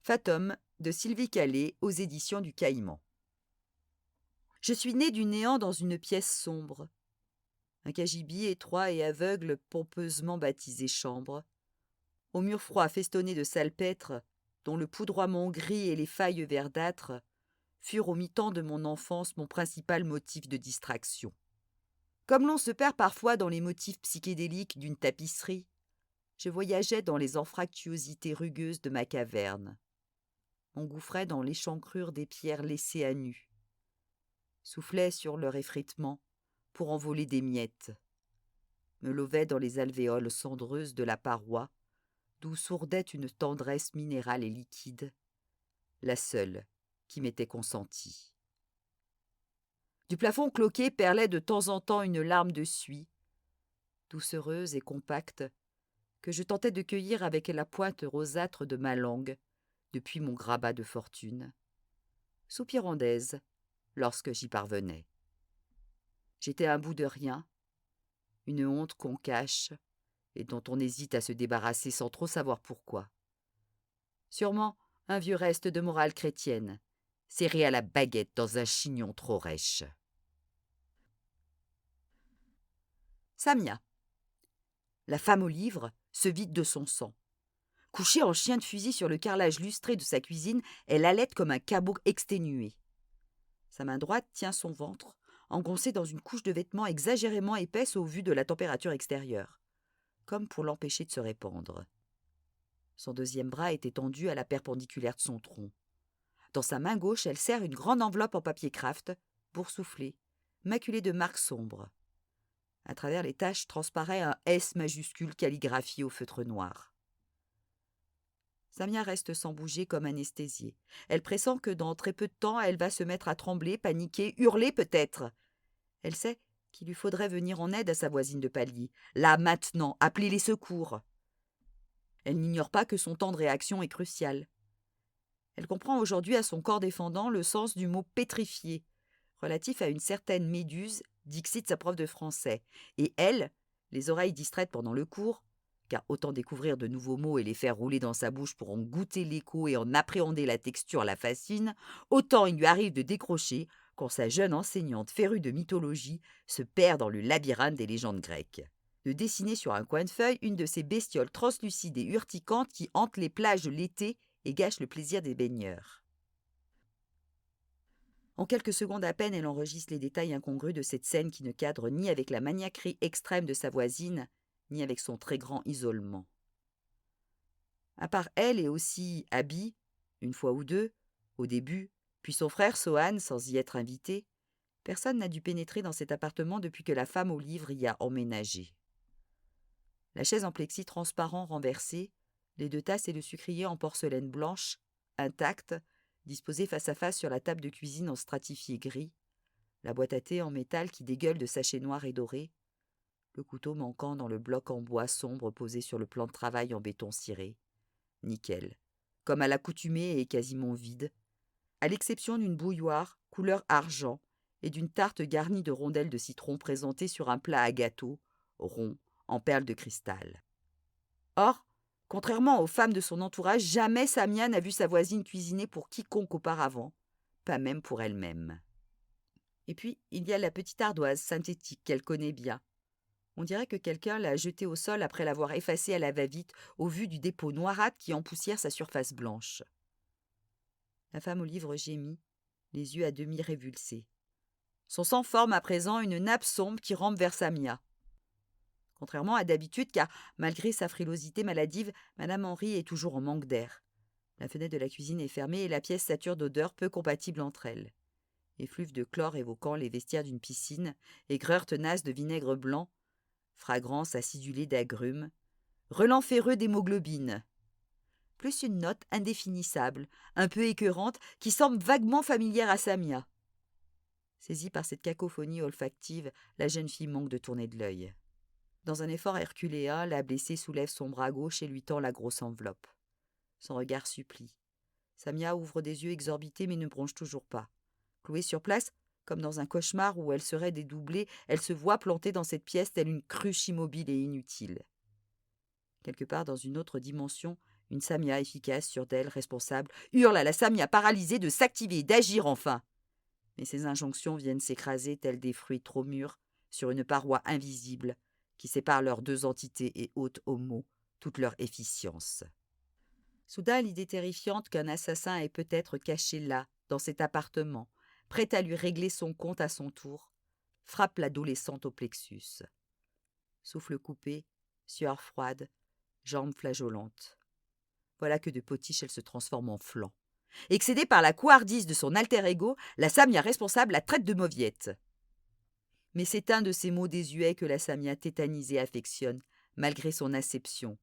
Fatum de Sylvie Calais aux éditions du Caïman. Je suis née du néant dans une pièce sombre. Un cagibi étroit et aveugle pompeusement baptisé chambre. Aux murs froids festonnés de salpêtre, dont le poudroiement gris et les failles verdâtres furent au mi-temps de mon enfance mon principal motif de distraction. Comme l'on se perd parfois dans les motifs psychédéliques d'une tapisserie, je voyageais dans les anfractuosités rugueuses de ma caverne. M'engouffrais dans l'échancrure des pierres laissées à nu, soufflais sur leur effritement pour envoler des miettes, me lovais dans les alvéoles cendreuses de la paroi, d'où sourdait une tendresse minérale et liquide, la seule qui m'était consentie. Du plafond cloqué perlait de temps en temps une larme de suie, doucereuse et compacte, que je tentais de cueillir avec la pointe rosâtre de ma langue depuis mon grabat de fortune, soupirant d'aise lorsque j'y parvenais. J'étais un bout de rien, une honte qu'on cache et dont on hésite à se débarrasser sans trop savoir pourquoi. Sûrement un vieux reste de morale chrétienne, serré à la baguette dans un chignon trop rêche. Samia. La femme au livre se vide de son sang. Couchée en chien de fusil sur le carrelage lustré de sa cuisine, elle halète comme un cabot exténué. Sa main droite tient son ventre, engoncé dans une couche de vêtements exagérément épaisse au vu de la température extérieure, comme pour l'empêcher de se répandre. Son deuxième bras est étendu à la perpendiculaire de son tronc. Dans sa main gauche, elle serre une grande enveloppe en papier kraft, boursouflée, maculée de marques sombres. À travers les taches transparaît un S majuscule calligraphié au feutre noir. Samia reste sans bouger comme anesthésiée. Elle pressent que dans très peu de temps, elle va se mettre à trembler, paniquer, hurler peut-être. Elle sait qu'il lui faudrait venir en aide à sa voisine de palier. Là, maintenant, appeler les secours. Elle n'ignore pas que son temps de réaction est crucial. Elle comprend aujourd'hui à son corps défendant le sens du mot « pétrifié », relatif à une certaine méduse, dixit sa prof de français. Et elle, les oreilles distraites pendant le cours, car autant découvrir de nouveaux mots et les faire rouler dans sa bouche pour en goûter l'écho et en appréhender la texture la fascine, autant il lui arrive de décrocher quand sa jeune enseignante férue de mythologie se perd dans le labyrinthe des légendes grecques. De dessiner sur un coin de feuille une de ces bestioles translucides et urticantes qui hantent les plages l'été et gâchent le plaisir des baigneurs. En quelques secondes à peine, elle enregistre les détails incongrus de cette scène qui ne cadre ni avec la maniaquerie extrême de sa voisine, ni avec son très grand isolement. À part elle et aussi Abby, une fois ou deux, au début, puis son frère Sohan sans y être invité, personne n'a dû pénétrer dans cet appartement depuis que la femme au livre y a emménagé. La chaise en plexi transparent renversée, les deux tasses et le sucrier en porcelaine blanche, intactes, disposés face à face sur la table de cuisine en stratifié gris, la boîte à thé en métal qui dégueule de sachets noirs et dorés, le couteau manquant dans le bloc en bois sombre posé sur le plan de travail en béton ciré. Nickel, comme à l'accoutumée et quasiment vide, à l'exception d'une bouilloire couleur argent et d'une tarte garnie de rondelles de citron présentée sur un plat à gâteau, rond, en perles de cristal. Or, contrairement aux femmes de son entourage, jamais Samia n'a vu sa voisine cuisiner pour quiconque auparavant, pas même pour elle-même. Et puis, il y a la petite ardoise synthétique qu'elle connaît bien. On dirait que quelqu'un l'a jetée au sol après l'avoir effacée à la va-vite au vu du dépôt noirâtre qui empoussière sa surface blanche. La femme au livre gémit, les yeux à demi révulsés. Son sang forme à présent une nappe sombre qui rampe vers Samia. Contrairement à d'habitude, car malgré sa frilosité maladive, Madame Henry est toujours en manque d'air. La fenêtre de la cuisine est fermée et la pièce sature d'odeurs peu compatibles entre elles. Effluves de chlore évoquant les vestiaires d'une piscine, aigreur tenace de vinaigre blanc, fragrance acidulée d'agrumes, relent ferreux d'hémoglobine. Plus une note indéfinissable, un peu écœurante, qui semble vaguement familière à Samia. Saisie par cette cacophonie olfactive, la jeune fille manque de tourner de l'œil. Dans un effort herculéen, la blessée soulève son bras gauche et lui tend la grosse enveloppe. Son regard supplie. Samia ouvre des yeux exorbités mais ne bronche toujours pas. Clouée sur place, comme dans un cauchemar où elle serait dédoublée, elle se voit plantée dans cette pièce telle une cruche immobile et inutile. Quelque part dans une autre dimension, Une Samia efficace, sûre d'elle, responsable, hurle à la Samia paralysée de s'activer et d'agir enfin. Mais ces injonctions viennent s'écraser tels des fruits trop mûrs sur une paroi invisible qui sépare leurs deux entités et ôte aux mots toute leur efficience. Soudain, l'idée terrifiante qu'un assassin est peut-être caché là, dans cet appartement, prêt à lui régler son compte à son tour, frappe l'adolescente au plexus. Souffle coupé, sueur froide, jambes flageolantes. Voilà que de potiche elle se transforme en flanc. Excédée par la couardise de son alter ego, la Samia responsable la traite de mauviette. Mais c'est un de ces mots désuets que la Samia tétanisée affectionne, malgré son acception.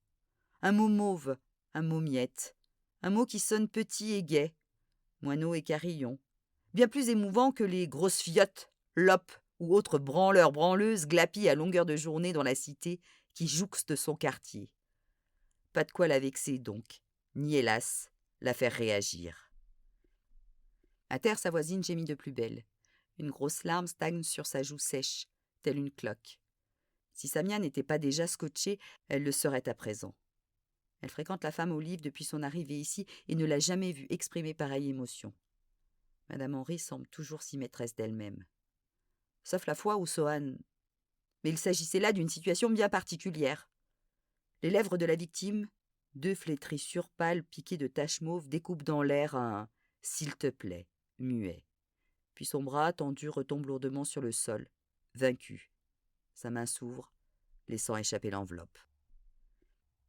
Un mot mauve, un mot miette, un mot qui sonne petit et gai, moineau et carillon, bien plus émouvant que les grosses fiottes, lopes ou autres branleurs branleuses glapis à longueur de journée dans la cité qui jouxte son quartier. Pas de quoi la vexer donc, ni hélas, la faire réagir. À terre, sa voisine gémit de plus belle. Une grosse larme stagne sur sa joue sèche, telle une cloque. Si Samia n'était pas déjà scotchée, elle le serait à présent. Elle fréquente la femme Olive depuis son arrivée ici et ne l'a jamais vue exprimer pareille émotion. Madame Henry semble toujours si maîtresse d'elle-même. Sauf la fois où Sohan... Mais il s'agissait là d'une situation bien particulière. Les lèvres de la victime, deux flétrissures pâles piquées de taches mauves, découpent dans l'air un « s'il te plaît » muet. Puis son bras tendu retombe lourdement sur le sol, vaincu. Sa main s'ouvre, laissant échapper l'enveloppe.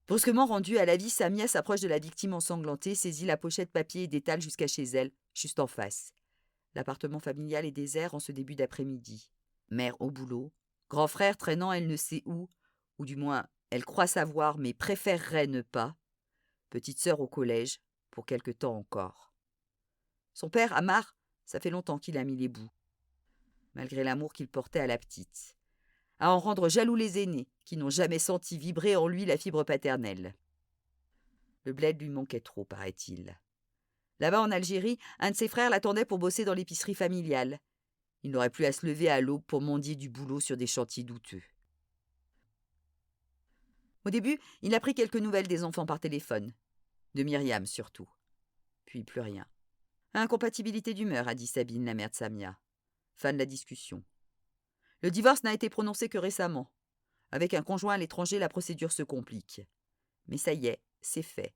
Brusquement rendue à la vie, Samia s'approche de la victime ensanglantée, saisit la pochette papier et détale jusqu'à chez elle, juste en face. L'appartement familial est désert en ce début d'après-midi. Mère au boulot, grand frère traînant elle ne sait où, ou du moins elle croit savoir mais préférerait ne pas, petite sœur au collège, pour quelque temps encore. Son père, Amar, ça fait longtemps qu'il a mis les bouts, malgré l'amour qu'il portait à la petite, à en rendre jaloux les aînés, qui n'ont jamais senti vibrer en lui la fibre paternelle. Le bled lui manquait trop, paraît-il. Là-bas en Algérie, un de ses frères l'attendait pour bosser dans l'épicerie familiale. Il n'aurait plus à se lever à l'aube pour mendier du boulot sur des chantiers douteux. Au début, il apprit quelques nouvelles des enfants par téléphone. De Myriam, surtout. Puis plus rien. Incompatibilité d'humeur, a dit Sabine, la mère de Samia. Fin de la discussion. Le divorce n'a été prononcé que récemment. Avec un conjoint à l'étranger, la procédure se complique. Mais ça y est, c'est fait.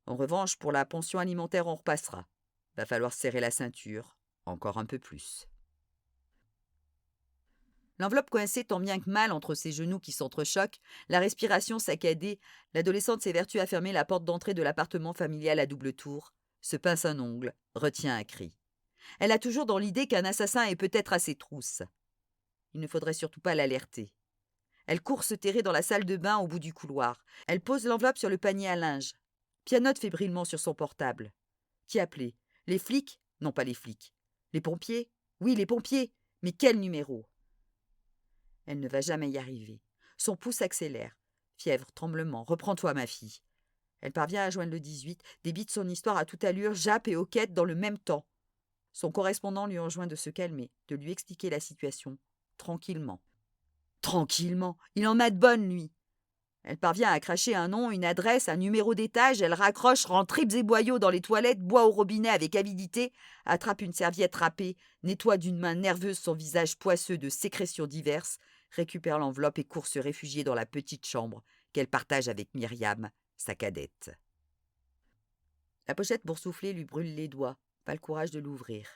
En revanche, pour la pension alimentaire, on repassera. Va falloir serrer la ceinture, encore un peu plus. L'enveloppe coincée tant bien que mal entre ses genoux qui s'entrechoquent, la respiration saccadée, l'adolescente s'évertue à fermer la porte d'entrée de l'appartement familial à double tour, se pince un ongle, retient un cri. Elle a toujours dans l'idée qu'un assassin est peut-être à ses trousses. Il ne faudrait surtout pas l'alerter. Elle court se terrer dans la salle de bain au bout du couloir. Elle pose l'enveloppe sur le panier à linge. Pianote fébrilement sur son portable. Qui appelait? Les flics? Non, pas les flics. Les pompiers? Oui, les pompiers. Mais quel numéro? Elle ne va jamais y arriver. Son pouls s'accélère. Fièvre, tremblement. Reprends-toi, ma fille. Elle parvient à joindre le 18, débite son histoire à toute allure, jappe et hoquette dans le même temps. Son correspondant lui enjoint de se calmer, de lui expliquer la situation, tranquillement. Tranquillement, il en a de bonnes, lui. Elle parvient à cracher un nom, une adresse, un numéro d'étage, elle raccroche, rend tripes et boyaux dans les toilettes, boit au robinet avec avidité, attrape une serviette râpée, nettoie d'une main nerveuse son visage poisseux de sécrétions diverses, récupère l'enveloppe et court se réfugier dans la petite chambre qu'elle partage avec Myriam, sa cadette. La pochette boursouflée lui brûle les doigts, pas le courage de l'ouvrir.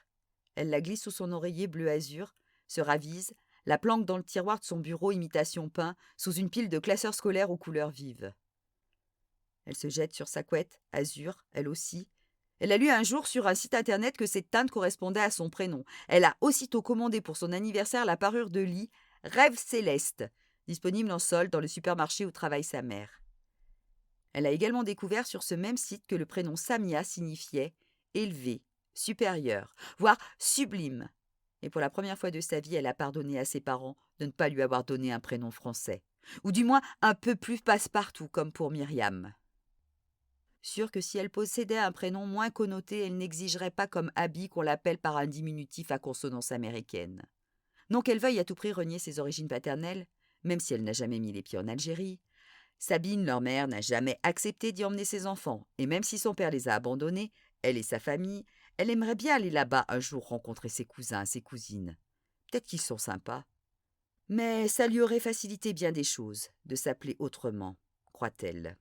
Elle la glisse sous son oreiller bleu azur, se ravise, la planque dans le tiroir de son bureau imitation pain, sous une pile de classeurs scolaires aux couleurs vives. Elle se jette sur sa couette, azur, elle aussi. Elle a lu un jour sur un site internet que cette teinte correspondait à son prénom. Elle a aussitôt commandé pour son anniversaire la parure de lit Rêve Céleste, disponible en solde dans le supermarché où travaille sa mère. Elle a également découvert sur ce même site que le prénom Samia signifiait élevé, supérieur, voire sublime. Et pour la première fois de sa vie, elle a pardonné à ses parents de ne pas lui avoir donné un prénom français. Ou du moins un peu plus passe-partout, comme pour Myriam. Sûre que si elle possédait un prénom moins connoté, elle n'exigerait pas comme Abby qu'on l'appelle par un diminutif à consonance américaine. Non qu'elle veuille à tout prix renier ses origines paternelles, même si elle n'a jamais mis les pieds en Algérie, Sabine, leur mère, n'a jamais accepté d'y emmener ses enfants, et même si son père les a abandonnés, elle et sa famille, elle aimerait bien aller là-bas un jour rencontrer ses cousins, ses cousines. Peut-être qu'ils sont sympas. Mais ça lui aurait facilité bien des choses de s'appeler autrement, croit-elle.